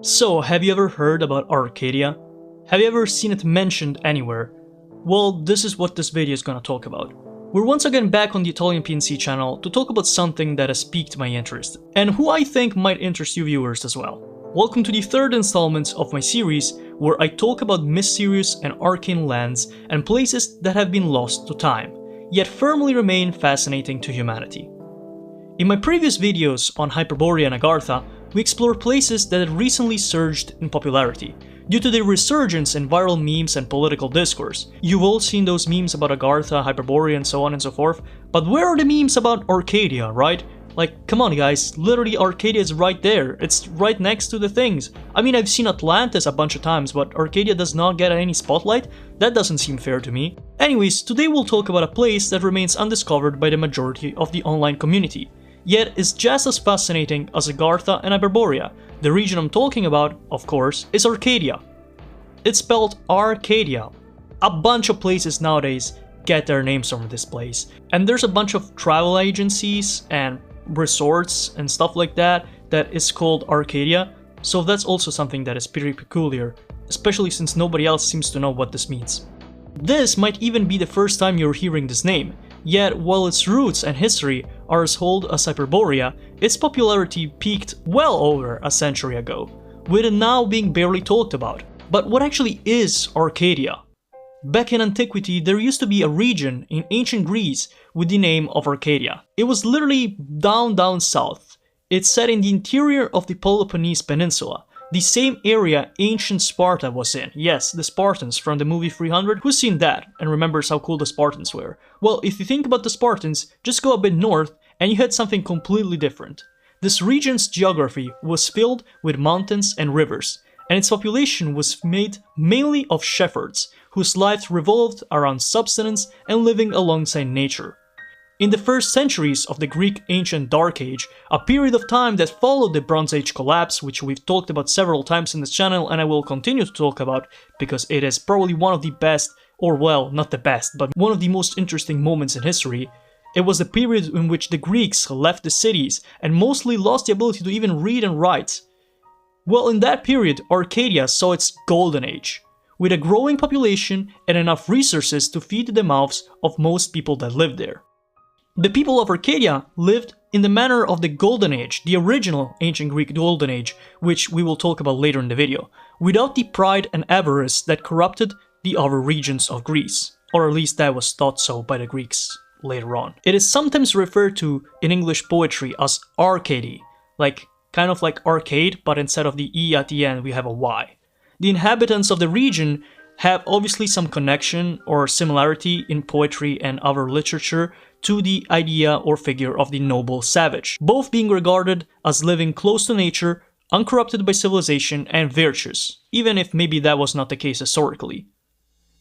So, have you ever heard about Arcadia? Have you ever seen it mentioned anywhere? Well, this is what this video is gonna talk about. We're once again back on the Italian PNC channel to talk about something that has piqued my interest, and who I think might interest you viewers as well. Welcome to the third installment of my series, where I talk about mysterious and arcane lands and places that have been lost to time, yet firmly remain fascinating to humanity. In my previous videos on Hyperborea and Agartha, we explore places that had recently surged in popularity, due to their resurgence in viral memes and political discourse. You've all seen those memes about Agartha, Hyperborea and so on and so forth, but where are the memes about Arcadia, right? Like, come on guys, literally Arcadia is right there, it's right next to the things. I mean, I've seen Atlantis a bunch of times, but Arcadia does not get any spotlight? That doesn't seem fair to me. Anyways, today we'll talk about a place that remains undiscovered by the majority of the online community, yet is just as fascinating as Agartha and Hyperborea. The region I'm talking about, of course, is Arcadia. It's spelled Arcadia. A bunch of places nowadays get their names from this place, and there's a bunch of travel agencies and resorts and stuff like that that is called Arcadia, so that's also something that is pretty peculiar, especially since nobody else seems to know what this means. This might even be the first time you're hearing this name, yet while its roots and history are as old as Hyperborea, its popularity peaked well over a century ago, with it now being barely talked about. But what actually is Arcadia? Back in antiquity, there used to be a region in ancient Greece with the name of Arcadia. It was literally down south. It's set in the interior of the Peloponnese Peninsula, the same area ancient Sparta was in. Yes, the Spartans from the movie 300. Who's seen that and remembers how cool the Spartans were? Well, if you think about the Spartans, just go a bit north and you had something completely different. This region's geography was filled with mountains and rivers, and its population was made mainly of shepherds, whose lives revolved around subsistence and living alongside nature. In the first centuries of the Greek ancient Dark Age, a period of time that followed the Bronze Age collapse, which we've talked about several times in this channel and I will continue to talk about because it is probably one of the best, or well, not the best, but one of the most interesting moments in history. It was the period in which the Greeks left the cities and mostly lost the ability to even read and write. Well, in that period, Arcadia saw its golden age, with a growing population and enough resources to feed the mouths of most people that lived there. The people of Arcadia lived in the manner of the Golden Age, the original ancient Greek Golden Age, which we will talk about later in the video, without the pride and avarice that corrupted the other regions of Greece, or at least that was thought so by the Greeks later on. It is sometimes referred to in English poetry as Arcady, kind of like arcade, but instead of the E at the end we have a Y. The inhabitants of the region have obviously some connection or similarity in poetry and other literature to the idea or figure of the noble savage, both being regarded as living close to nature, uncorrupted by civilization and virtuous, even if maybe that was not the case historically.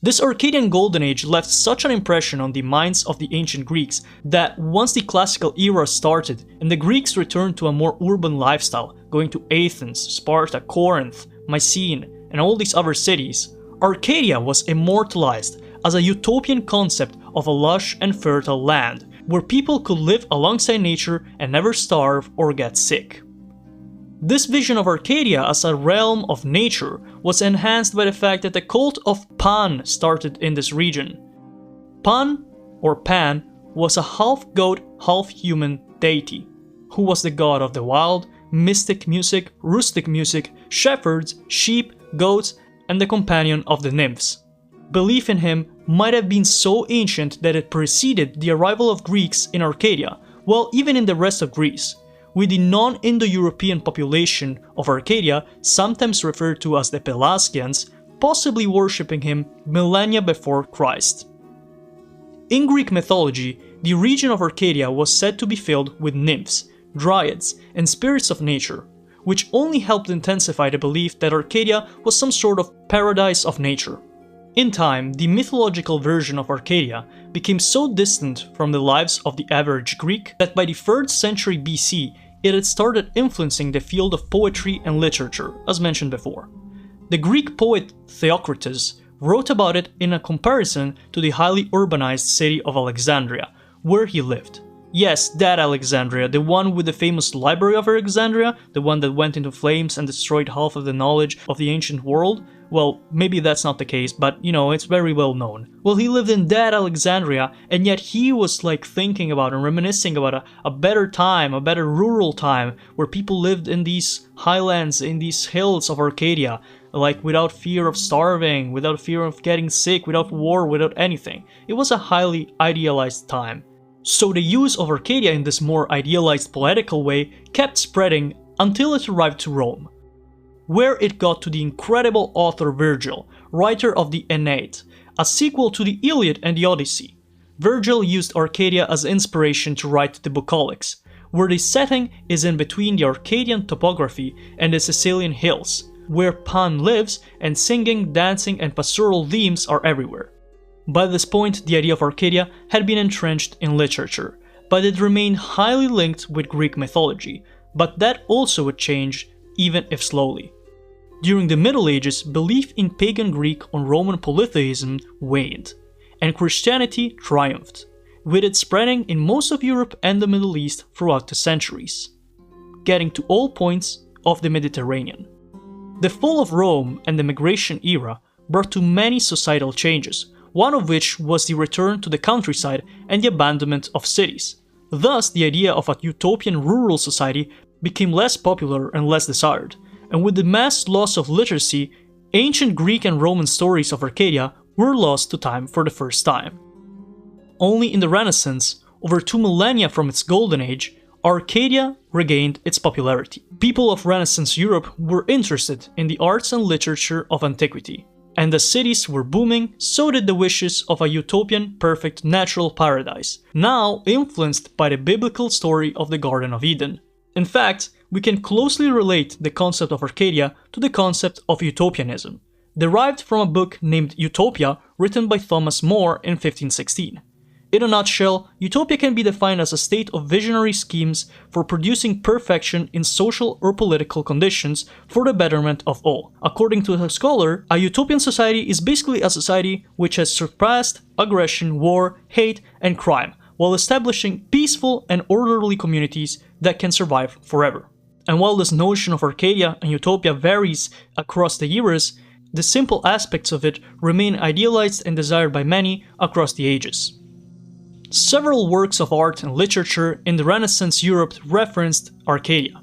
This Arcadian Golden Age left such an impression on the minds of the ancient Greeks that once the classical era started and the Greeks returned to a more urban lifestyle, going to Athens, Sparta, Corinth, Mycenae, and all these other cities, Arcadia was immortalized as a utopian concept of a lush and fertile land, where people could live alongside nature and never starve or get sick. This vision of Arcadia as a realm of nature was enhanced by the fact that the cult of Pan started in this region. Pan, or Pan, was a half-goat, half-human deity, who was the god of the wild, mystic music, rustic music, shepherds, sheep, goats, and the companion of the nymphs. Belief in him might have been so ancient that it preceded the arrival of Greeks in Arcadia, well, even in the rest of Greece, with the non-Indo-European population of Arcadia, sometimes referred to as the Pelasgians, possibly worshipping him millennia before Christ. In Greek mythology, the region of Arcadia was said to be filled with nymphs, dryads, and spirits of nature, which only helped intensify the belief that Arcadia was some sort of paradise of nature. In time, the mythological version of Arcadia became so distant from the lives of the average Greek that by the 3rd century BC, it had started influencing the field of poetry and literature, as mentioned before. The Greek poet Theocritus wrote about it in a comparison to the highly urbanized city of Alexandria, where he lived. Yes, that Alexandria, the one with the famous Library of Alexandria, the one that went into flames and destroyed half of the knowledge of the ancient world. Well, maybe that's not the case, but you know, it's very well known. Well, he lived in that Alexandria, and yet he was like thinking about and reminiscing about a better time, a better rural time, where people lived in these highlands, in these hills of Arcadia, like without fear of starving, without fear of getting sick, without war, without anything. It was a highly idealized time. So the use of Arcadia in this more idealized poetical way kept spreading until it arrived to Rome, where it got to the incredible author Virgil, writer of the Aeneid, a sequel to the Iliad and the Odyssey. Virgil used Arcadia as inspiration to write the Bucolics, where the setting is in between the Arcadian topography and the Sicilian hills, where Pan lives and singing, dancing and pastoral themes are everywhere. By this point, the idea of Arcadia had been entrenched in literature, but it remained highly linked with Greek mythology, but that also would change, even if slowly. During the Middle Ages, belief in pagan Greek or Roman polytheism waned, and Christianity triumphed, with it spreading in most of Europe and the Middle East throughout the centuries, getting to all points of the Mediterranean. The fall of Rome and the migration era brought to many societal changes, one of which was the return to the countryside and the abandonment of cities. Thus, the idea of a utopian rural society became less popular and less desired, and with the mass loss of literacy, ancient Greek and Roman stories of Arcadia were lost to time for the first time. Only in the Renaissance, over 2 millennia from its golden age, Arcadia regained its popularity. People of Renaissance Europe were interested in the arts and literature of antiquity, and the cities were booming, so did the wishes of a utopian, perfect, natural paradise, now influenced by the biblical story of the Garden of Eden. In fact, we can closely relate the concept of Arcadia to the concept of utopianism, derived from a book named Utopia written by Thomas More in 1516. In a nutshell, utopia can be defined as a state of visionary schemes for producing perfection in social or political conditions for the betterment of all. According to the scholar, a utopian society is basically a society which has surpassed aggression, war, hate, and crime, while establishing peaceful and orderly communities that can survive forever. And while this notion of Arcadia and utopia varies across the eras, the simple aspects of it remain idealized and desired by many across the ages. Several works of art and literature in the Renaissance Europe referenced Arcadia.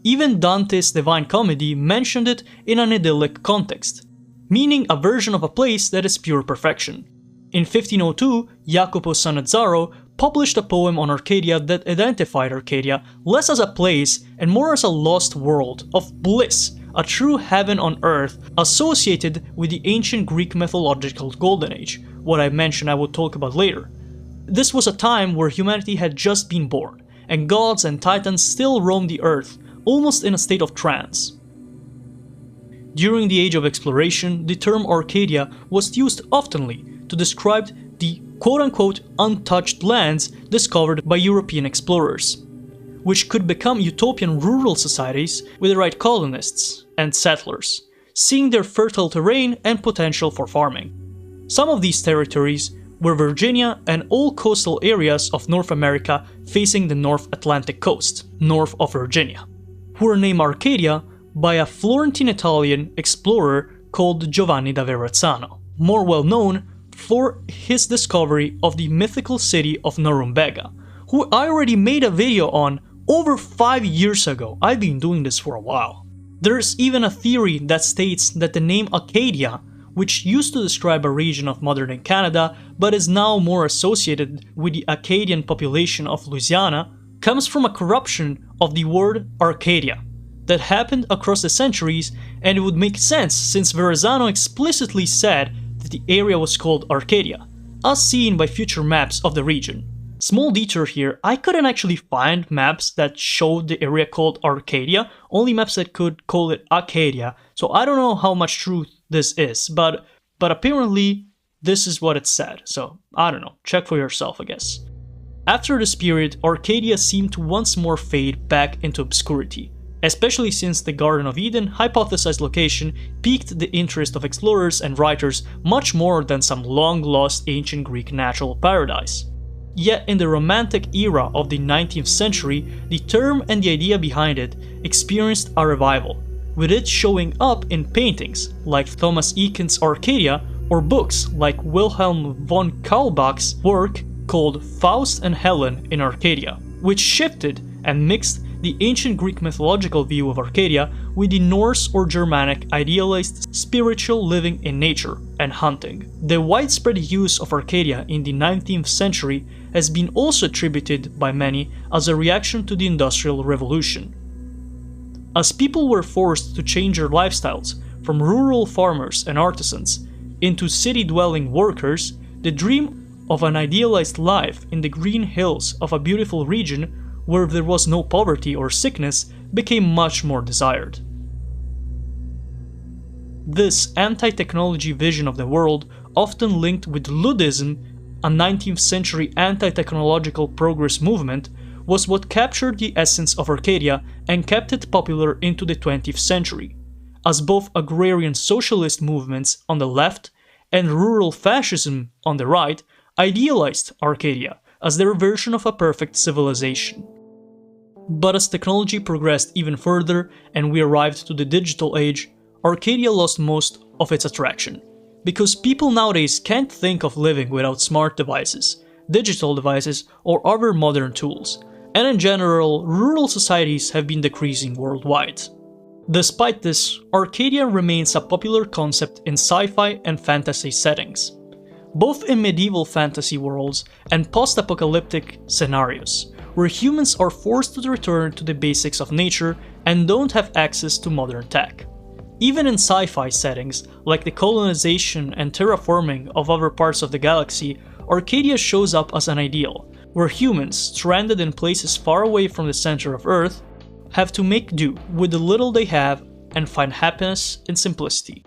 Even Dante's Divine Comedy mentioned it in an idyllic context, meaning a version of a place that is pure perfection. In 1502, Jacopo Sannazaro published a poem on Arcadia that identified Arcadia less as a place and more as a lost world of bliss, a true heaven on earth associated with the ancient Greek mythological Golden Age, what I mentioned I would talk about later. This was a time where humanity had just been born, and gods and titans still roamed the earth, almost in a state of trance. During the Age of Exploration, the term Arcadia was used oftenly to describe the quote-unquote untouched lands discovered by European explorers, which could become utopian rural societies with the right colonists and settlers, seeing their fertile terrain and potential for farming. Some of these territories were Virginia and all coastal areas of North America facing the North Atlantic coast, north of Virginia, who were named Arcadia by a Florentine Italian explorer called Giovanni da Verrazzano, more well known for his discovery of the mythical city of Norumbega, who I already made a video on over 5 years ago. I've been doing this for a while. There's even a theory that states that the name Arcadia, which used to describe a region of modern Canada but is now more associated with the Acadian population of Louisiana, comes from a corruption of the word Arcadia that happened across the centuries, and it would make sense since Verrazzano explicitly said that the area was called Arcadia, as seen by future maps of the region. Small detour here, I couldn't actually find maps that showed the area called Arcadia, only maps that could call it Arcadia, so I don't know how much truth this is, but apparently this is what it said, so I don't know, check for yourself I guess. After this period, Arcadia seemed to once more fade back into obscurity, especially since the Garden of Eden hypothesized location piqued the interest of explorers and writers much more than some long-lost ancient Greek natural paradise. Yet in the Romantic era of the 19th century, the term and the idea behind it experienced a revival, with it showing up in paintings like Thomas Eakins' Arcadia or books like Wilhelm von Kaulbach's work called Faust and Helen in Arcadia, which shifted and mixed the ancient Greek mythological view of Arcadia with the Norse or Germanic idealized spiritual living in nature and hunting. The widespread use of Arcadia in the 19th century has been also attributed by many as a reaction to the Industrial Revolution. As people were forced to change their lifestyles from rural farmers and artisans into city-dwelling workers, the dream of an idealized life in the green hills of a beautiful region where there was no poverty or sickness became much more desired. This anti-technology vision of the world, often linked with Luddism, a 19th century anti-technological progress movement, was what captured the essence of Arcadia and kept it popular into the 20th century, as both agrarian socialist movements on the left and rural fascism on the right idealized Arcadia as their version of a perfect civilization. But as technology progressed even further and we arrived to the digital age, Arcadia lost most of its attraction, because people nowadays can't think of living without smart devices, digital devices, or other modern tools, and in general, rural societies have been decreasing worldwide. Despite this, Arcadia remains a popular concept in sci-fi and fantasy settings, both in medieval fantasy worlds and post-apocalyptic scenarios, where humans are forced to return to the basics of nature and don't have access to modern tech. Even in sci-fi settings, like the colonization and terraforming of other parts of the galaxy, Arcadia shows up as an ideal, where humans, stranded in places far away from the center of Earth, have to make do with the little they have and find happiness in simplicity.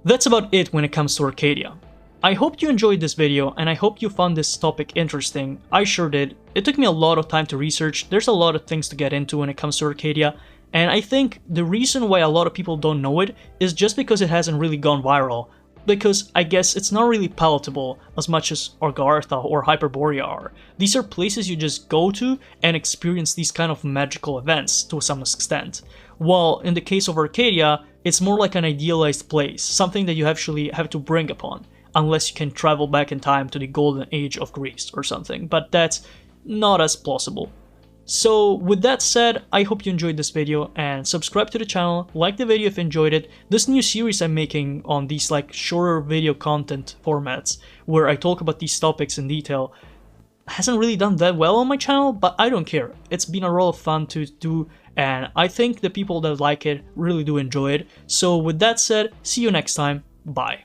That's about it when it comes to Arcadia. I hope you enjoyed this video and I hope you found this topic interesting. I sure did. It took me a lot of time to research. There's a lot of things to get into when it comes to Arcadia, and I think the reason why a lot of people don't know it is just because it hasn't really gone viral, because I guess it's not really palatable as much as Agartha or Hyperborea are. These are places you just go to and experience these kind of magical events to some extent. While in the case of Arcadia, it's more like an idealized place, something that you actually have to bring upon, unless you can travel back in time to the golden age of Greece or something, but that's not as plausible. So with that said, I hope you enjoyed this video and subscribe to the channel, like the video if you enjoyed it. This new series I'm making on these like shorter video content formats where I talk about these topics in detail hasn't really done that well on my channel, but I don't care. It's been a lot of fun to do and I think the people that like it really do enjoy it. So with that said, see you next time, bye.